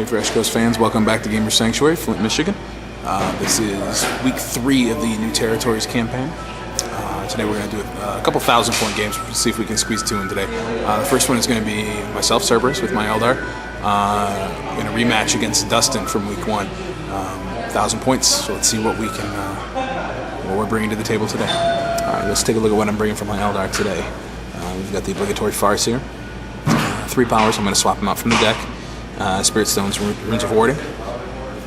Hey Fresh Coast fans, welcome back to Gamer Sanctuary, Flint, Michigan. This is week 3 of the New Territories campaign. Today we're going to do a couple 1,000-point games. We'll see if we can squeeze 2 in today. The first one is going to be myself, Cerberus, with my Eldar, in a rematch against Dustin from week 1. 1,000 points, so let's see what we can, what we're bringing to the table today. Alright, let's take a look at what I'm bringing from my Eldar today. We've got the obligatory Farseer. 3 powers, I'm going to swap them out from the deck. Spirit Stones, Runes of Warding,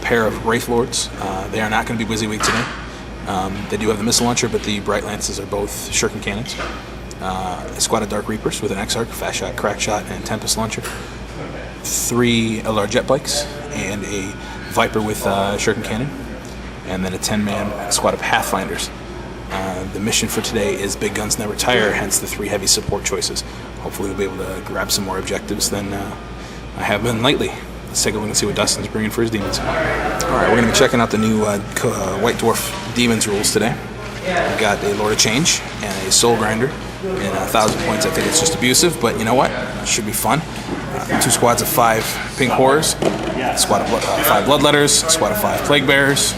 pair of Wraith Lords. They are not going to be Wizzy Week today. They do have the Missile Launcher, but the Bright Lances are both Shuriken Cannons. A squad of Dark Reapers with an X-Arc, Fast Shot, Crack Shot, and Tempest Launcher. 3 Eldar Jet Bikes, and a Viper with Shuriken Cannon. And then a 10-man squad of Pathfinders. The mission for today is Big Guns Never Tire, hence the 3 heavy support choices. Hopefully we'll be able to grab some more objectives than I have been lately. Let's take a look and see what Dustin's bringing for his Demons. Alright, we're going to be checking out the new White Dwarf Demons rules today. We've got a Lord of Change and a Soul Grinder. And 1,000 points, I think it's just abusive, but you know what? It should be fun. 2 squads of 5 Pink Horrors, a squad of 5 Bloodletters, a squad of 5 Plague Bearers.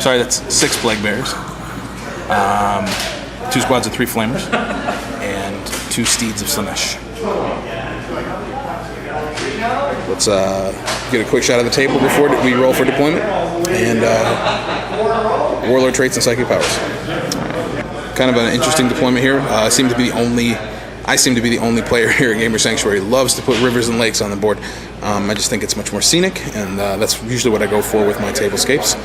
Sorry, that's 6 Plague Bearers. 2 squads of 3 Flamers, and 2 Steeds of Slanesh. Let's get a quick shot of the table before we roll for deployment, and Warlord traits and Psychic powers. Kind of an interesting deployment here. I seem to be the only player here at Gamer Sanctuary who loves to put rivers and lakes on the board. I just think it's much more scenic, and that's usually what I go for with my tablescapes.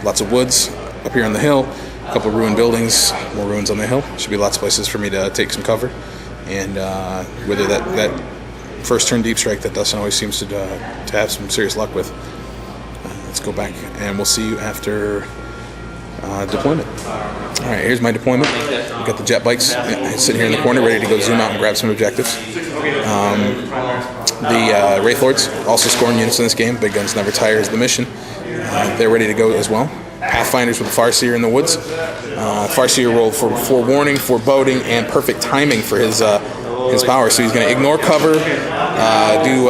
Lots of woods up here on the hill, a couple of ruined buildings, more ruins on the hill. Should be lots of places for me to take some cover, and whether that first turn deep strike that Dustin always seems to have some serious luck with. Let's go back and we'll see you after deployment. Alright, here's my deployment. We've got the jet bikes sitting here in the corner ready to go zoom out and grab some objectives. The Wraith Lords also scoring units in this game. Big Guns Never Tire is the mission. They're ready to go as well. Pathfinders with Farseer in the woods. Farseer rolled for forewarning, foreboding, and perfect timing for his power. So he's going to ignore cover, do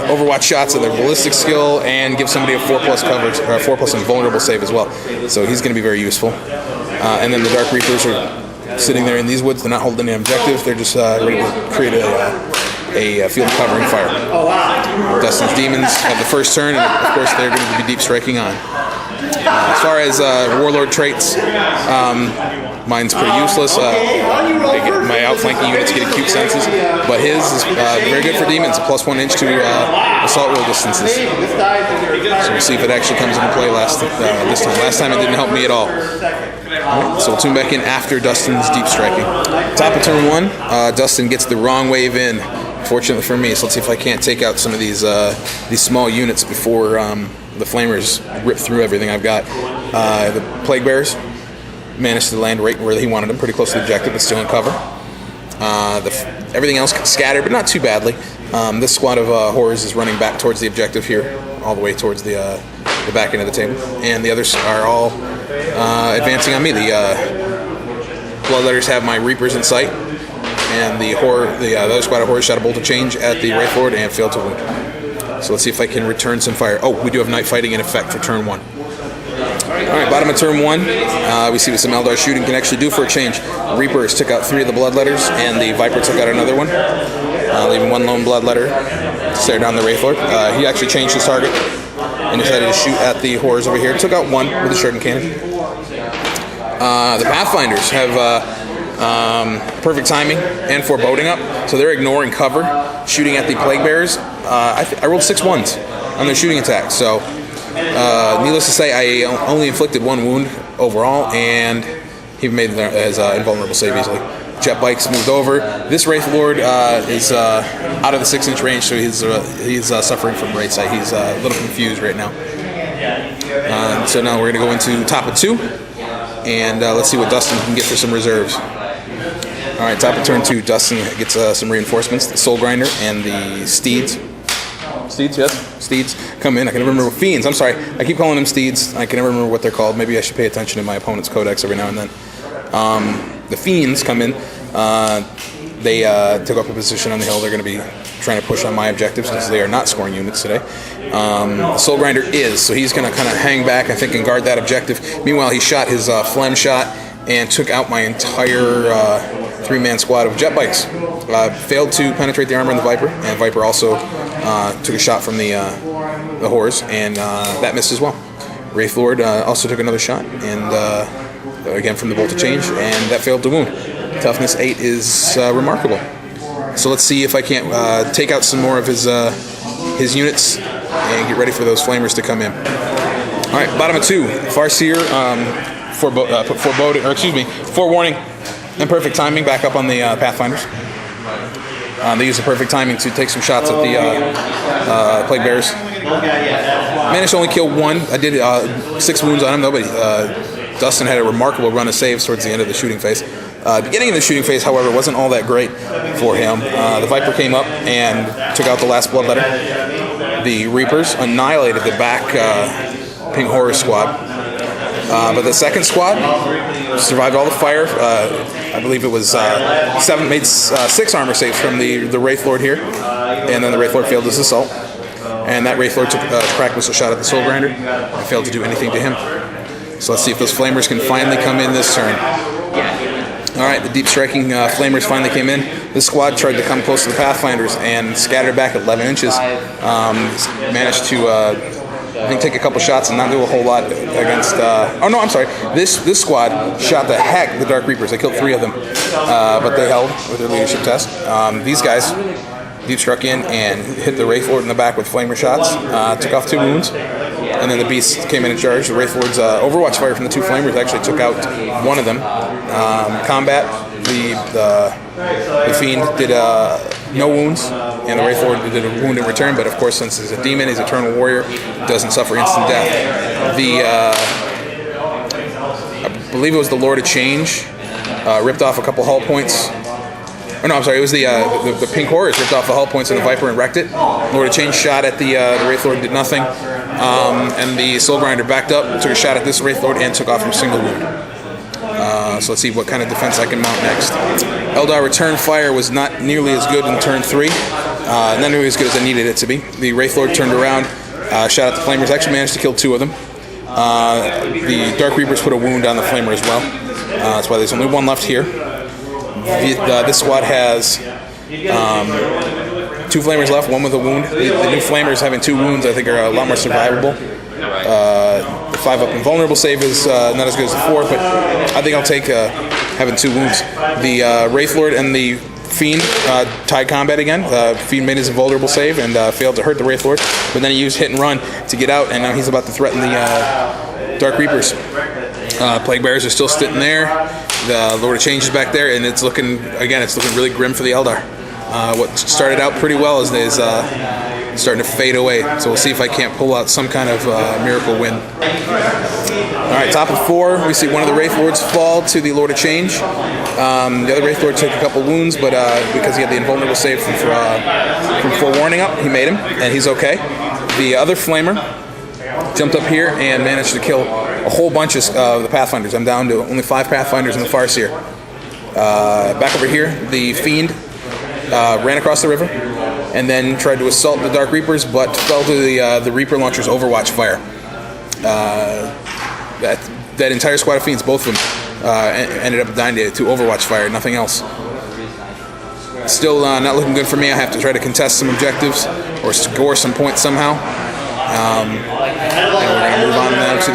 Overwatch shots of their ballistic skill, and give somebody a 4+ coverage, or a 4+ invulnerable save as well. So he's going to be very useful. And then the Dark Reapers are sitting there in these woods. They're not holding any objectives. They're just ready to create a field covering fire. Dustin's Demons have the first turn, and of course they're going to be deep striking on. As far as Warlord traits, mine's pretty useless. My outflanking units get acute senses, but his is very good for Demons, a +1 inch to assault roll distances. So we'll see if it actually comes into play this time. Last time it didn't help me at all. Alright, so we'll tune back in after Dustin's deep striking. Top of turn 1, Dustin gets the wrong wave in, fortunately for me, so let's see if I can't take out some of these small units before the Flamers rip through everything I've got. The Plague Bearers managed to land right where he wanted them, pretty close to the objective, but still in cover. Everything else scattered, but not too badly. This squad of horrors is running back towards the objective here, all the way towards the back end of the table, and the others are all advancing on me. The Bloodletters have my Reapers in sight, and the other squad of horrors shot a bolt of change at the Wraith Lord and failed to wound. So let's see if I can return some fire. Oh, we do have night fighting in effect for turn 1. Alright, bottom of turn 1, we see what some Eldar shooting can actually do for a change. Reapers took out 3 of the Bloodletters, and the Viper took out another one, leaving 1 lone Bloodletter to stare down the Wraith Lord. He actually changed his target and decided to shoot at the horrors over here. Took out 1 with a Shuriken Cannon. The Pathfinders have perfect timing and foreboding up, so they're ignoring cover, shooting at the Plague Bearers. I rolled 6 1s on their shooting attack, so needless to say, I only inflicted 1 wound overall, and he made it as invulnerable save easily. Jet bikes moved over. This Wraith Lord is out of the 6-inch range, so he's suffering from right side. He's a little confused right now. So now we're going to go into top of 2, and let's see what Dustin can get for some reserves. All right, top of turn 2, Dustin gets some reinforcements, the Soul Grinder and the Steeds. Steeds, yes. Steeds come in. I can never remember. Fiends, I'm sorry. I keep calling them Steeds. I can never remember what they're called. Maybe I should pay attention to my opponent's codex every now and then. The Fiends come in. They took up a position on the hill. They're going to be trying to push on my objectives because they are not scoring units today. The Soul Grinder is, so he's going to kind of hang back, I think, and guard that objective. Meanwhile, he shot his phlegm shot and took out my entire 3-man squad of jet bikes. Failed to penetrate the armor on the Viper, and Viper also took a shot from the Horrors, and that missed as well. Wraith Lord also took another shot, and again from the bolt of change, and that failed to wound. Toughness 8 is remarkable. So let's see if I can't take out some more of his units and get ready for those flamers to come in. All right, bottom of 2, Farseer, forewarning and perfect timing back up on the Pathfinders. They used the perfect timing to take some shots at the Plague Bearers. Managed to only kill 1. I did 6 wounds on him. Nobody. Dustin had a remarkable run of saves towards the end of the shooting phase. Beginning of the shooting phase, however, wasn't all that great for him. The Viper came up and took out the last Bloodletter. The Reapers annihilated the back Pink Horror squad. But the second squad survived all the fire. I believe it was 6 armor saves from the Wraith Lord here. And then the Wraith Lord failed his assault. And that Wraith Lord took a crack missile shot at the Soul Grinder and failed to do anything to him. So let's see if those Flamers can finally come in this turn. Alright, the deep striking Flamers finally came in. This squad tried to come close to the Pathfinders and scattered back at 11 inches. Managed to, I think, take a couple shots and not do a whole lot against... oh no, I'm sorry. This squad shot the heck the Dark Reapers. They killed 3 of them. But they held with their leadership test. These guys deep struck in and hit the Wraith Lord in the back with flamer shots. Took off 2 wounds. And then the Beast came in and charged. The Wraith Lord's Overwatch fire from the 2 flamers actually took out 1 of them. Combat, the Fiend did no wounds, and the Wraith Lord did a wound in return, but of course, since he's a demon, he's Eternal Warrior, doesn't suffer instant death. I believe it was the Lord of Change, ripped off a couple hull points. Oh, no, I'm sorry, it was the Pink Horrors ripped off the hull points on the Viper and wrecked it. Lord of Change shot at the Wraith Lord, did nothing. And the Soul Grinder backed up, took a shot at this Wraith Lord, and took off from single wound. So let's see what kind of defense I can mount next. Eldar Return Fire was not nearly as good in turn 3. Not nearly as good as I needed it to be. The Wraith Lord turned around, shot at the Flamers, actually managed to kill 2 of them. The Dark Reapers put a wound on the Flamer as well. That's why there's only 1 left here. This squad has 2 Flamers left, 1 with a wound. The new Flamers having 2 wounds I think are a lot more survivable. The 5-up invulnerable save is not as good as the 4, but I think I'll take having 2 wounds. The Wraith Lord and the Fiend tied combat again. Fiend made his invulnerable save and failed to hurt the Wraith Lord, but then he used hit and run to get out, and now he's about to threaten the Dark Reapers. Plague Bearers are still sitting there. The Lord of Change is back there, and it's looking really grim for the Eldar. What started out pretty well is starting to fade away. So we'll see if I can't pull out some kind of miracle win. Alright, top of 4, we see one of the Wraith Lords fall to the Lord of Change. The other Wraith Lord took a couple wounds, but because he had the invulnerable save from forewarning up, he made him, and he's okay. The other Flamer jumped up here and managed to kill a whole bunch of the Pathfinders. I'm down to only 5 Pathfinders in the Farseer. Back over here, the Fiend ran across the river and then tried to assault the Dark Reapers, but fell to the Reaper Launcher's Overwatch fire. That entire squad of Fiends, both of them, ended up dying to Overwatch fire, nothing else. Still not looking good for me. I have to try to contest some objectives or score some points somehow. And we're going to move on now to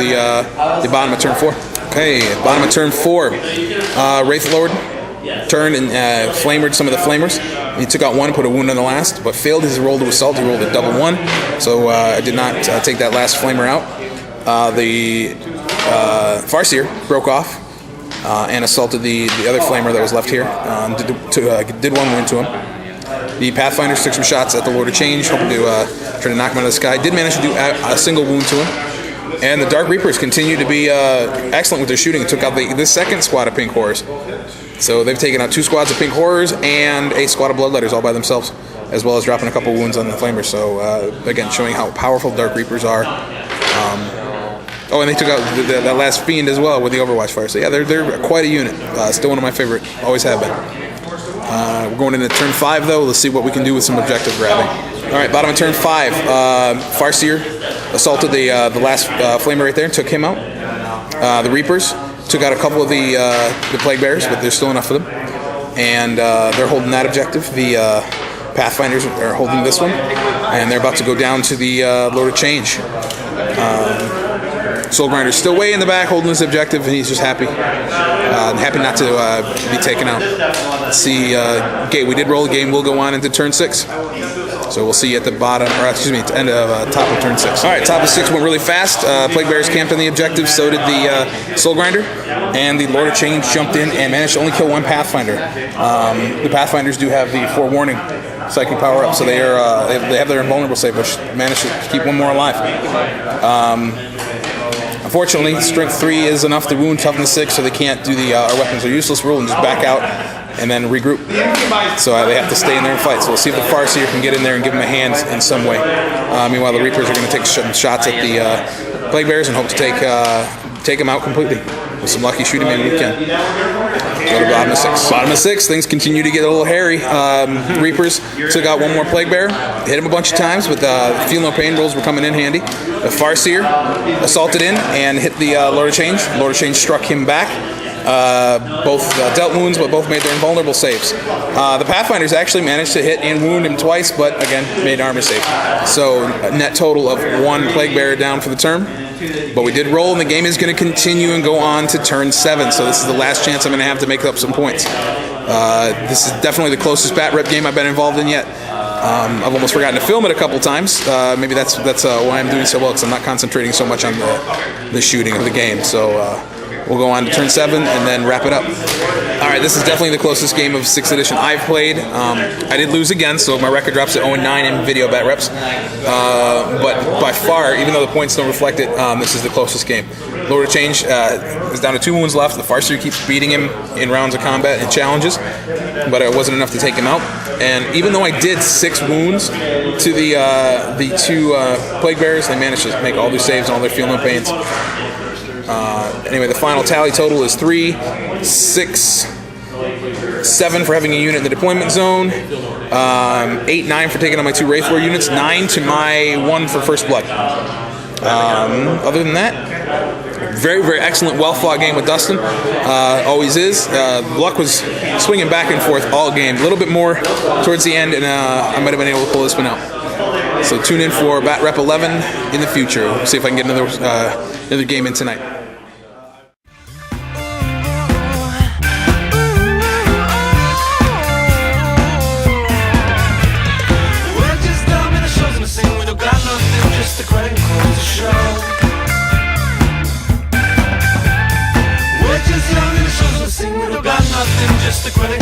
the bottom of turn 4. Okay, bottom of turn 4. Wraith Lord turned and flamered some of the Flamers. He took out 1, put a wound on the last, but failed his roll to assault. He rolled a double 1, so I did not take that last Flamer out. The Farseer broke off and assaulted the other Flamer that was left here. Did 1 wound to him. The Pathfinders took some shots at the Lord of Change, hoping to try to knock him out of the sky. Did manage to do a single wound to him. And the Dark Reapers continue to be excellent with their shooting. Took out the second squad of Pink Horrors. So they've taken out 2 squads of Pink Horrors and a squad of Bloodletters all by themselves, as well as dropping a couple wounds on the Flamers. So again, showing how powerful Dark Reapers are. And they took out that last Fiend as well with the Overwatch fire. So yeah, they're quite a unit. Still one of my favorite. Always have been. We're going into turn 5 though. Let's see what we can do with some objective grabbing. All right, bottom of turn 5. Farseer assaulted the last flamer right there and took him out. The Reapers took out a couple of the Plague Bearers, but there's still enough of them. And they're holding that objective. The Pathfinders are holding this one. And they're about to go down to the Lord of Change. Soulgrinder's still way in the back holding his objective, and he's just happy. Happy not to be taken out. Let's see, we did roll a game. We'll go on into turn 6. So we'll see you at the bottom, or excuse me, at the end of top of turn 6. All right, top of 6 went really fast. Plague Bearers camped on the objective, so did the Soulgrinder. And the Lord of Change jumped in and managed to only kill one Pathfinder. The Pathfinders do have the forewarning psychic power up, so they have their invulnerable save, which managed to keep one more alive. Unfortunately, strength 3 is enough to wound toughness 6, so they can't do the our weapons are useless rule and just back out and then regroup. So they have to stay in there and fight. So we'll see if the Farseer can get in there and give them a hand in some way. Meanwhile, the Reapers are going to take shots at the Plague Bearers and hope to take them out completely. With some lucky shooting, maybe we can. Go to bottom of 6. Bottom of 6, things continue to get a little hairy. Reapers took out one more Plague Bearer, hit him a bunch of times, but Feel No Pain rolls were coming in handy. The Farseer assaulted in and hit the Lord of Change. Lord of Change struck him back. Both dealt wounds, but both made their invulnerable saves. The Pathfinders actually managed to hit and wound him twice, but again, made an armor save. So a net total of 1 Plague Bearer down for the turn. But we did roll, and the game is going to continue and go on to turn 7. So this is the last chance I'm going to have to make up some points. This is definitely the closest Batrep game I've been involved in yet. I've almost forgotten to film it a couple times. Maybe that's why I'm doing so well, because I'm not concentrating so much on the shooting of the game. So we'll go on to turn 7 and then wrap it up. All right, this is definitely the closest game of 6th edition I've played. I did lose again, so my record drops to 0-9 in video bat reps. But by far, even though the points don't reflect it, this is the closest game. Lord of Change is down to 2 wounds left. The Farseer keeps beating him in rounds of combat and challenges, but it wasn't enough to take him out. And even though I did 6 wounds to the 2 Plague Bearers, they managed to make all their saves and all their Feel No Pains. Anyway, the final tally total is 3, 6, 7 for having a unit in the deployment zone, 8, 9 for taking on my 2 Wraith War units, 9 to my 1 for First Blood. Other than that, very, very excellent, well-fought game with Dustin. Always is. Luck was swinging back and forth all game. A little bit more towards the end, and I might have been able to pull this one out. So tune in for Batrep 11 in the future. We'll see if I can get another game in tonight. Just a credit